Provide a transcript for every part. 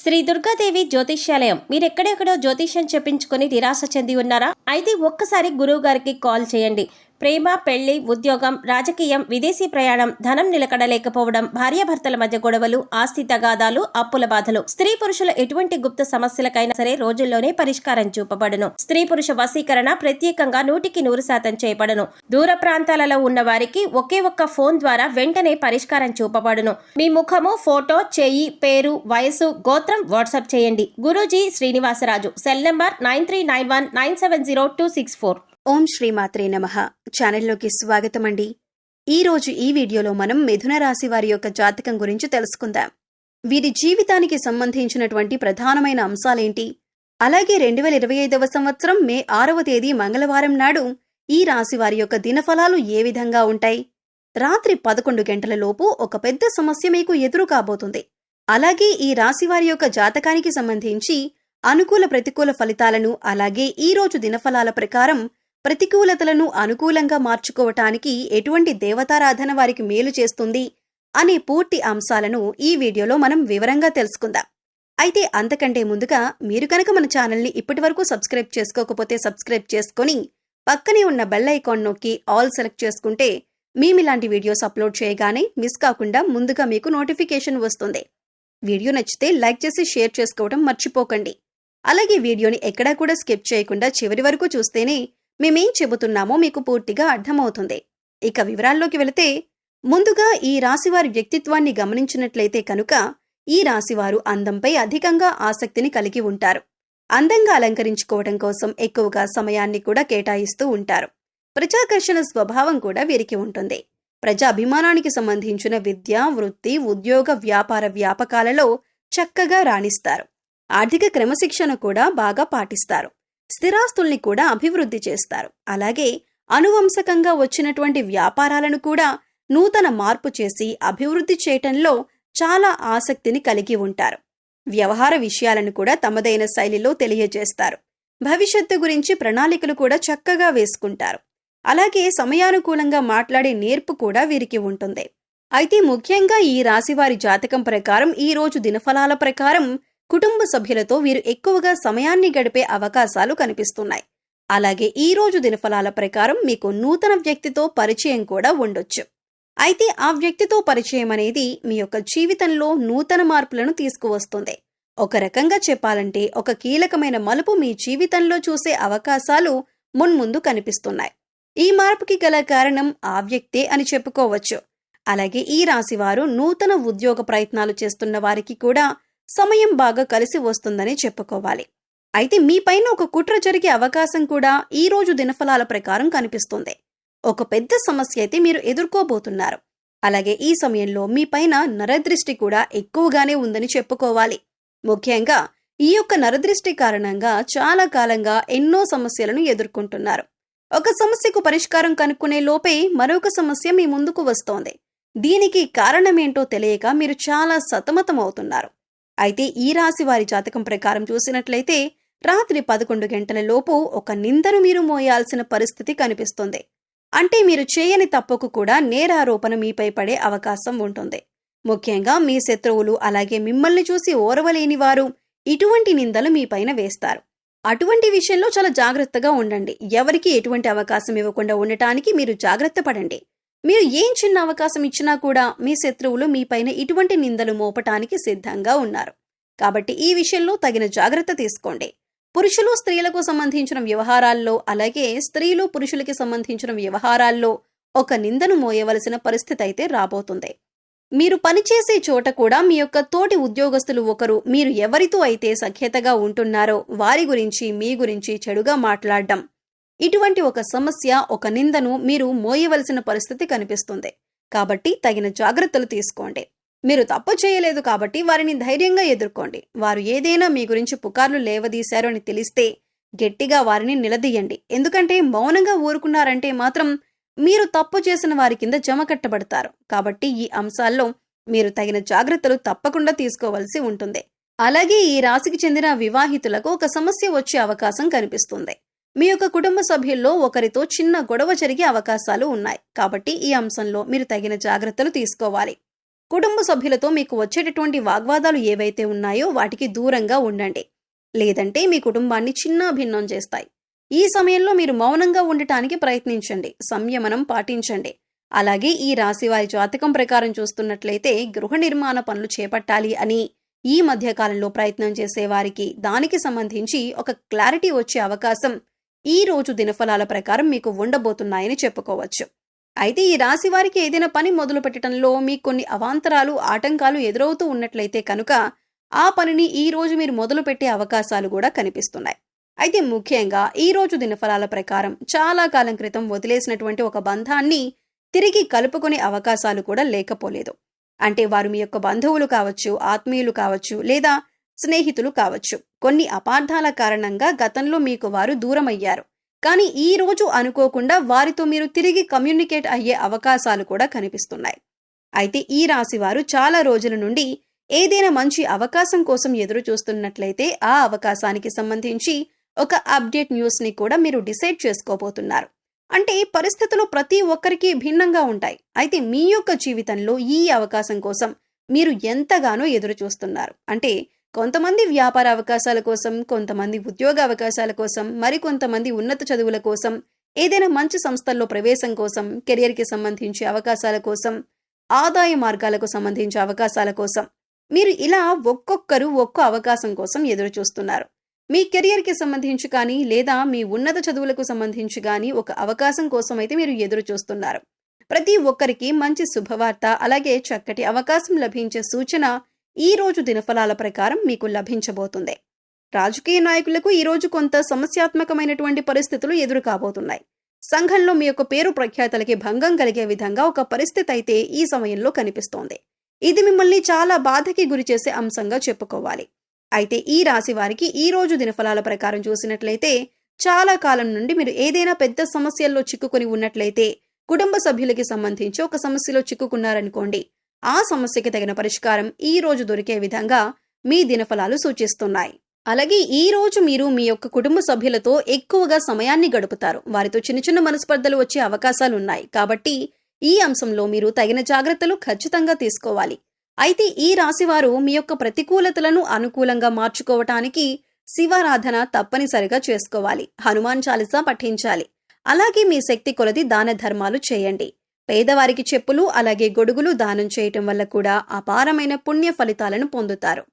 శ్రీ దుర్గాదేవి జ్యోతిష్యాలయం. మీరెక్కడెక్కడో జ్యోతిష్యం చెప్పించుకొని నిరాశ చెంది ఉన్నారా? అయితే ఒక్కసారి గురువు గారికి కాల్ చేయండి. ప్రేమ, పెళ్లి, ఉద్యోగం, రాజకీయం, విదేశీ ప్రయాణం, ధనం నిలకడలేకపోవడం, భార్యాభర్తల మధ్య గొడవలు, ఆస్తి తగాదాలు, అప్పుల బాధలు, స్త్రీ పురుషుల ఎటువంటి గుప్త సమస్యలకైనా సరే రోజుల్లోనే పరిష్కారం చూపబడును. స్త్రీ పురుష వశీకరణ ప్రత్యేకంగా 100% చేయబడును. దూర ప్రాంతాలలో ఉన్న వారికి ఒకే ఒక్క ఫోన్ ద్వారా వెంటనే పరిష్కారం చూపబడును. మీ ముఖము, ఫోటో, చెయ్యి, పేరు, వయసు, గోత్రం వాట్సాప్ చేయండి. గురూజీ శ్రీనివాసరాజు. Cell number 9391970264. ఓం శ్రీమాత్రే నమః. ఛానల్లోకి స్వాగతం అండి. ఈరోజు ఈ వీడియోలో మనం మిథున రాశి వారి యొక్క జాతకం గురించి తెలుసుకుందాం. వీరి జీవితానికి సంబంధించినటువంటి ప్రధానమైన అంశాలేంటి, అలాగే 2025వ సంవత్సరం మే 6వ తేదీ మంగళవారం నాడు ఈ రాశి వారి యొక్క దినఫలాలు ఏ విధంగా ఉంటాయి. రాత్రి 11 గంటల లోపు ఒక పెద్ద సమస్య మీకు ఎదురు కాబోతుంది. అలాగే ఈ రాశి వారి యొక్క జాతకానికి సంబంధించి అనుకూల ప్రతికూల ఫలితాలను, అలాగే ఈ రోజు దినఫలాల ప్రకారం ప్రతికూలతలను అనుకూలంగా మార్చుకోవటానికి ఎటువంటి దేవతారాధన వారికి మేలు చేస్తుంది అనే పూర్తి అంశాలను ఈ వీడియోలో మనం వివరంగా తెలుసుకుందాం. అయితే అంతకంటే ముందుగా మీరు కనుక మన ఛానల్ని ఇప్పటివరకు సబ్స్క్రైబ్ చేసుకోకపోతే సబ్స్క్రైబ్ చేసుకొని పక్కనే ఉన్న బెల్ ఐకాన్ నొక్కి ఆల్ సెలెక్ట్ చేసుకుంటే మేమిలాంటి వీడియోస్ అప్లోడ్ చేయగానే మిస్ కాకుండా ముందుగా మీకు నోటిఫికేషన్ వస్తుంది. వీడియో నచ్చితే లైక్ చేసి షేర్ చేసుకోవడం మర్చిపోకండి. అలాగే వీడియోని ఎక్కడా కూడా స్కిప్ చేయకుండా చివరి వరకు చూస్తేనే మేమేం చెబుతున్నామో మీకు పూర్తిగా అర్థమవుతుంది. ఇక వివరాల్లోకి వెళితే, ముందుగా ఈ రాశివారి వ్యక్తిత్వాన్ని గమనించినట్లయితే కనుక ఈ రాశివారు అందంపై అధికంగా ఆసక్తిని కలిగి ఉంటారు. అందంగా అలంకరించుకోవడం కోసం ఎక్కువగా సమయాన్ని కూడా కేటాయిస్తూ ఉంటారు. ప్రజాకర్షణ స్వభావం కూడా వీరికి ఉంటుంది. ప్రజాభిమానానికి సంబంధించిన విద్య, వృత్తి, ఉద్యోగ, వ్యాపార వ్యాపకాలలో చక్కగా రాణిస్తారు. ఆర్థిక క్రమశిక్షణ కూడా బాగా పాటిస్తారు. స్థిరాస్తుల్ని కూడా అభివృద్ధి చేస్తారు. అలాగే అనువంశకంగా వచ్చినటువంటి వ్యాపారాలను కూడా నూతన మార్పు చేసి అభివృద్ధి చేయటంలో చాలా ఆసక్తిని కలిగి ఉంటారు. వ్యవహార విషయాలను కూడా తమదైన శైలిలో తెలియజేస్తారు. భవిష్యత్తు గురించి ప్రణాళికలు కూడా చక్కగా వేసుకుంటారు. అలాగే సమయానుకూలంగా మాట్లాడే నేర్పు కూడా వీరికి ఉంటుంది. అయితే ముఖ్యంగా ఈ రాశివారి జాతకం ప్రకారం ఈ రోజు దినఫలాల ప్రకారం కుటుంబ సభ్యులతో వీరు ఎక్కువగా సమయాన్ని గడిపే అవకాశాలు కనిపిస్తున్నాయి. అలాగే ఈ రోజు దినఫలాల ప్రకారం మీకు నూతన వ్యక్తితో పరిచయం కూడా ఉండొచ్చు. అయితే ఆ వ్యక్తితో పరిచయం అనేది మీ యొక్క జీవితంలో నూతన మార్పులను తీసుకువస్తుంది. ఒక రకంగా చెప్పాలంటే ఒక కీలకమైన మలుపు మీ జీవితంలో చూసే అవకాశాలు మున్ముందు కనిపిస్తున్నాయి. ఈ మార్పుకి గల కారణం ఆ వ్యక్తే అని చెప్పుకోవచ్చు. అలాగే ఈ రాశివారు నూతన ఉద్యోగ ప్రయత్నాలు చేస్తున్న వారికి కూడా సమయం బాగా కలిసి వస్తుందని చెప్పుకోవాలి. అయితే మీపైన ఒక కుట్ర జరిగే అవకాశం కూడా ఈ రోజు దినఫలాల ప్రకారం కనిపిస్తుంది. ఒక పెద్ద సమస్య అయితే మీరు ఎదుర్కోబోతున్నారు. అలాగే ఈ సమయంలో మీపైన నరదృష్టి కూడా ఎక్కువగానే ఉందని చెప్పుకోవాలి. ముఖ్యంగా ఈ యొక్క నరదృష్టి కారణంగా చాలా కాలంగా ఎన్నో సమస్యలను ఎదుర్కొంటున్నారు. ఒక సమస్యకు పరిష్కారం కనుక్కునే లోపే మరొక సమస్య మీ ముందుకు వస్తోంది. దీనికి కారణమేంటో తెలియక మీరు చాలా సతమతమవుతున్నారు. అయితే ఈ రాశి వారి జాతకం ప్రకారం చూసినట్లయితే రాత్రి 11 గంటల లోపు ఒక నిందను మీరు మోయాల్సిన పరిస్థితి కనిపిస్తుంది. అంటే మీరు చేయని తప్పుకు కూడా నేరారోపణ మీపై పడే అవకాశం ఉంటుంది. ముఖ్యంగా మీ శత్రువులు, అలాగే మిమ్మల్ని చూసి ఓర్వలేని వారు ఇటువంటి నిందలు మీపైన వేస్తారు. అటువంటి విషయంలో చాలా జాగ్రత్తగా ఉండండి. ఎవరికి ఎటువంటి అవకాశం ఇవ్వకుండా ఉండటానికి మీరు జాగ్రత్త పడండి. మీరు ఏం చిన్న అవకాశం ఇచ్చినా కూడా మీ శత్రువులు మీపైన ఇటువంటి నిందలు మోపటానికి సిద్ధంగా ఉన్నారు. కాబట్టి ఈ విషయంలో తగిన జాగ్రత్త తీసుకోండి. పురుషులు స్త్రీలకు సంబంధించిన వ్యవహారాల్లో, అలాగే స్త్రీలు పురుషులకి సంబంధించిన వ్యవహారాల్లో ఒక నిందను మోయవలసిన పరిస్థితి అయితే రాబోతుంది. మీరు పనిచేసే చోట కూడా మీ యొక్క తోటి ఉద్యోగస్తులు ఒకరు మీరు ఎవరితో అయితే సఖ్యతగా ఉంటున్నారో వారి గురించి, మీ గురించి చెడుగా మాట్లాడడం, ఇటువంటి ఒక సమస్య, ఒక నిందను మీరు మోయవలసిన పరిస్థితి కనిపిస్తుంది. కాబట్టి తగిన జాగ్రత్తలు తీసుకోండి. మీరు తప్పు చేయలేదు కాబట్టి వారిని ధైర్యంగా ఎదుర్కోండి. వారు ఏదైనా మీ గురించి పుకార్లు లేవదీశారు అని తెలిస్తే గట్టిగా వారిని నిలదీయండి. ఎందుకంటే మౌనంగా ఊరుకున్నారంటే మాత్రం మీరు తప్పు చేసిన వారి కింద జమ కట్టబడతారు. కాబట్టి ఈ అంశాల్లో మీరు తగిన జాగ్రత్తలు తప్పకుండా తీసుకోవలసి ఉంటుంది. అలాగే ఈ రాశికి చెందిన వివాహితులకు ఒక సమస్య వచ్చే అవకాశం కనిపిస్తుంది. మీ యొక్క కుటుంబ సభ్యుల్లో ఒకరితో చిన్న గొడవ జరిగే అవకాశాలు ఉన్నాయి. కాబట్టి ఈ అంశంలో మీరు తగిన జాగ్రత్తలు తీసుకోవాలి. కుటుంబ సభ్యులతో మీకు వచ్చేటటువంటి వాగ్వాదాలు ఏవైతే ఉన్నాయో వాటికి దూరంగా ఉండండి. లేదంటే మీ కుటుంబాన్ని చిన్నాభిన్నం చేస్తాయి. ఈ సమయంలో మీరు మౌనంగా ఉండటానికి ప్రయత్నించండి. సంయమనం పాటించండి. అలాగే ఈ రాశి వారి జాతకం ప్రకారం చూస్తున్నట్లయితే గృహ నిర్మాణ పనులు చేపట్టాలి అని ఈ మధ్య కాలంలో ప్రయత్నం చేసే వారికి దానికి సంబంధించి ఒక క్లారిటీ వచ్చే అవకాశం ఈ రోజు దినఫలాల ప్రకారం మీకు ఉండబోతున్నాయని చెప్పుకోవచ్చు. అయితే ఈ రాశి వారికి ఏదైనా పని మొదలు పెట్టడంలో మీకు కొన్ని అవాంతరాలు, ఆటంకాలు ఎదురవుతూ ఉన్నట్లయితే కనుక ఆ పనిని ఈ రోజు మీరు మొదలు పెట్టే అవకాశాలు కూడా కనిపిస్తున్నాయి. అయితే ముఖ్యంగా ఈ రోజు దినఫలాల ప్రకారం చాలా కాలం క్రితం వదిలేసినటువంటి ఒక బంధాన్ని తిరిగి కలుపుకునే అవకాశాలు కూడా లేకపోలేదు. అంటే వారు మీ యొక్క బంధువులు కావచ్చు, ఆత్మీయులు కావచ్చు, లేదా స్నేహితులు కావచ్చు. కొన్ని అపార్థాల కారణంగా గతంలో మీకు వారు దూరమయ్యారు. కానీ ఈ రోజు అనుకోకుండా వారితో మీరు తిరిగి కమ్యూనికేట్ అయ్యే అవకాశాలు కూడా కనిపిస్తున్నాయి. అయితే ఈ రాశి వారు చాలా రోజుల నుండి ఏదైనా మంచి అవకాశం కోసం ఎదురు చూస్తున్నట్లయితే ఆ అవకాశానికి సంబంధించి ఒక అప్డేట్ న్యూస్ ని కూడా మీరు డిసైడ్ చేసుకోబోతున్నారు. అంటే పరిస్థితులు ప్రతి ఒక్కరికి భిన్నంగా ఉంటాయి. అయితే మీ యొక్క జీవితంలో ఈ అవకాశం కోసం మీరు ఎంతగానో ఎదురు చూస్తున్నారు. అంటే కొంతమంది వ్యాపార అవకాశాల కోసం, కొంతమంది ఉద్యోగ అవకాశాల కోసం, మరికొంతమంది ఉన్నత చదువుల కోసం, ఏదైనా మంచి సంస్థల్లో ప్రవేశం కోసం, కెరియర్కి సంబంధించి అవకాశాల కోసం, ఆదాయ మార్గాలకు సంబంధించి అవకాశాల కోసం, మీరు ఇలా ఒక్కొక్కరు ఒక్కో అవకాశం కోసం ఎదురు చూస్తున్నారు. మీ కెరియర్కి సంబంధించి కానీ, లేదా మీ ఉన్నత చదువులకు సంబంధించి కానీ ఒక అవకాశం కోసం అయితే మీరు ఎదురు చూస్తున్నారు. ప్రతి ఒక్కరికి మంచి శుభవార్త, అలాగే చక్కటి అవకాశం లభించే సూచన ఈ రోజు దినఫలాల ప్రకారం మీకు లభించబోతుంది. రాజకీయ నాయకులకు ఈ రోజు కొంత సమస్యాత్మకమైనటువంటి పరిస్థితులు ఎదురు కాబోతున్నాయి. సంఘంలో మీ యొక్క పేరు ప్రఖ్యాతలకి భంగం కలిగే విధంగా ఒక పరిస్థితి అయితే ఈ సమయంలో కనిపిస్తోంది. ఇది మిమ్మల్ని చాలా బాధకి గురి చేసే అంశంగా చెప్పుకోవాలి. అయితే ఈ రాశి వారికి ఈ రోజు దినఫలాల ప్రకారం చూసినట్లయితే చాలా కాలం నుండి మీరు ఏదైనా పెద్ద సమస్యల్లో చిక్కుకొని ఉన్నట్లయితే, కుటుంబ సభ్యులకి సంబంధించి ఒక సమస్యలో చిక్కుకున్నారనుకోండి, ఆ సమస్యకి తగిన పరిష్కారం ఈ రోజు దొరికే విధంగా మీ దినఫలాలు సూచిస్తున్నాయి. అలాగే ఈ రోజు మీరు మీ యొక్క కుటుంబ సభ్యులతో ఎక్కువగా సమయాన్ని గడుపుతారు. వారితో చిన్న చిన్న మనస్పర్ధలు వచ్చే అవకాశాలు ఉన్నాయి. కాబట్టి ఈ అంశంలో మీరు తగిన జాగ్రత్తలు ఖచ్చితంగా తీసుకోవాలి. అయితే ఈ రాశివారు మీ యొక్క ప్రతికూలతలను అనుకూలంగా మార్చుకోవటానికి శివారాధన తప్పనిసరిగా చేసుకోవాలి. హనుమాన్ చాలీసా పఠించాలి. అలాగే మీ శక్తి కొలది దాన ధర్మాలు చేయండి. పేదవారికి చెప్పులు, అలాగే గొడుగులు దానం చేయటం వల్ల కూడా అపారమైన పుణ్య ఫలితాలను పొందుతారు.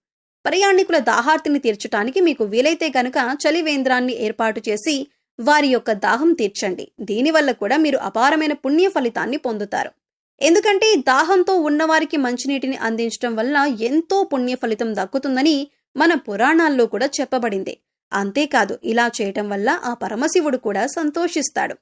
ప్రయాణికుల దాహార్తిని తీర్చడానికి మీకు వీలైతే గనుక చలివేంద్రాన్ని ఏర్పాటు చేసి వారి యొక్క దాహం తీర్చండి. దీనివల్ల కూడా మీరు అపారమైన పుణ్య ఫలితాన్ని పొందుతారు. ఎందుకంటే దాహంతో ఉన్నవారికి మంచినీటిని అందించడం వల్ల ఎంతో పుణ్య ఫలితం దక్కుతుందని మన పురాణాల్లో కూడా చెప్పబడింది. అంతేకాదు, ఇలా చేయటం వల్ల ఆ పరమశివుడు కూడా సంతోషిస్తాడు.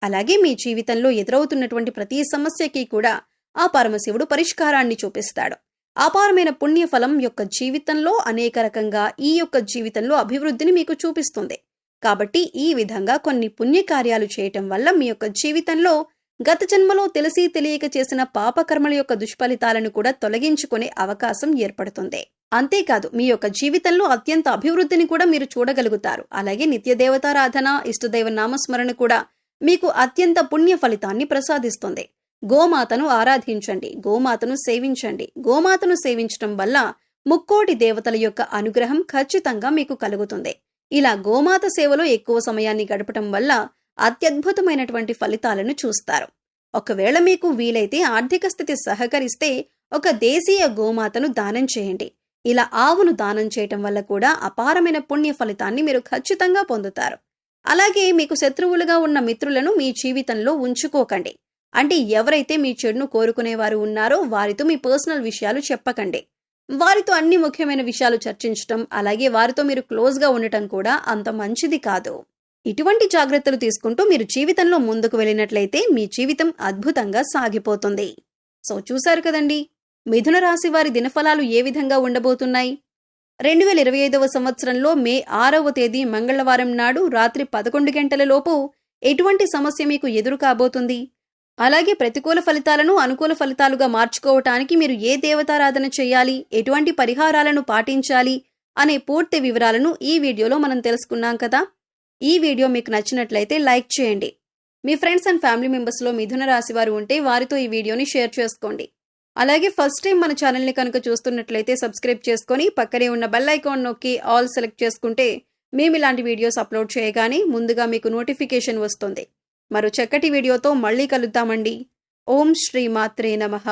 అలాగే మీ జీవితంలో ఎదురవుతున్నటువంటి ప్రతి సమస్యకి కూడా ఆ పరమశివుడు పరిష్కారాన్ని చూపిస్తాడు. అపారమైన పుణ్యఫలం యొక్క జీవితంలో అనేక రకంగా ఈ యొక్క జీవితంలో అభివృద్ధిని మీకు చూపిస్తుంది. కాబట్టి ఈ విధంగా కొన్ని పుణ్యకార్యాలు చేయటం వల్ల మీ యొక్క జీవితంలో గత జన్మలో తెలిసి తెలియక చేసిన పాపకర్మల యొక్క దుష్ఫలితాలను కూడా తొలగించుకునే అవకాశం ఏర్పడుతుంది. అంతేకాదు, మీ యొక్క జీవితంలో అత్యంత అభివృద్ధిని కూడా మీరు చూడగలుగుతారు. అలాగే నిత్య దేవతారాధన, ఇష్టదైవ నామస్మరణ కూడా మీకు అత్యంత పుణ్య ఫలితాన్ని ప్రసాదిస్తుంది. గోమాతను ఆరాధించండి, గోమాతను సేవించండి. గోమాతను సేవించడం వల్ల ముక్కోటి దేవతల యొక్క అనుగ్రహం ఖచ్చితంగా మీకు కలుగుతుంది. ఇలా గోమాత సేవలో ఎక్కువ సమయాన్ని గడపటం వల్ల అత్యద్భుతమైనటువంటి ఫలితాలను చూస్తారు. ఒకవేళ మీకు వీలైతే ఆర్థిక స్థితి సహకరిస్తే ఒక దేశీయ గోమాతను దానం చేయండి. ఇలా ఆవును దానం చేయటం వల్ల కూడా అపారమైన పుణ్య ఫలితాన్ని మీరు ఖచ్చితంగా పొందుతారు. అలాగే మీకు శత్రువులుగా ఉన్న మిత్రులను మీ జీవితంలో ఉంచుకోకండి. అంటే ఎవరైతే మీ చెడును కోరుకునేవారు ఉన్నారో వారితో మీ పర్సనల్ విషయాలు చెప్పకండి. వారితో అన్ని ముఖ్యమైన విషయాలు చర్చించటం, అలాగే వారితో మీరు క్లోజ్గా ఉండటం కూడా అంత మంచిది కాదు. ఇటువంటి జాగ్రత్తలు తీసుకుంటూ మీరు జీవితంలో ముందుకు వెళ్ళినట్లయితే మీ జీవితం అద్భుతంగా సాగిపోతుంది. సో చూశారు కదండి, మిథున రాశి వారి దినఫలాలు ఏ విధంగా ఉండబోతున్నాయి. 2025వ సంవత్సరంలో మే 6వ తేదీ మంగళవారం నాడు రాత్రి 11 గంటల లోపు ఎటువంటి సమస్య మీకు ఎదురు కాబోతుంది, అలాగే ప్రతికూల ఫలితాలను అనుకూల ఫలితాలుగా మార్చుకోవటానికి మీరు ఏ దేవతారాధన చేయాలి, ఎటువంటి పరిహారాలను పాటించాలి అనే పూర్తి వివరాలను ఈ వీడియోలో మనం తెలుసుకున్నాం కదా. ఈ వీడియో మీకు నచ్చినట్లయితే లైక్ చేయండి. మీ ఫ్రెండ్స్ అండ్ ఫ్యామిలీ మెంబర్స్లో మిథున రాశి వారు ఉంటే వారితో ఈ వీడియోని షేర్ చేసుకోండి. అలాగే ఫస్ట్ టైం మన ఛానల్ని కనుక చూస్తున్నట్లయితే సబ్స్క్రైబ్ చేసుకొని పక్కనే ఉన్న బెల్ ఐకాన్ నొక్కి ఆల్ సెలెక్ట్ చేసుకుంటే మేము ఇలాంటి వీడియోస్ అప్లోడ్ చేయగానే ముందుగా మీకు నోటిఫికేషన్ వస్తుంది. మరో చక్కటి వీడియోతో మళ్ళీ కలుద్దామండి. ఓం శ్రీ మాత్రే నమః.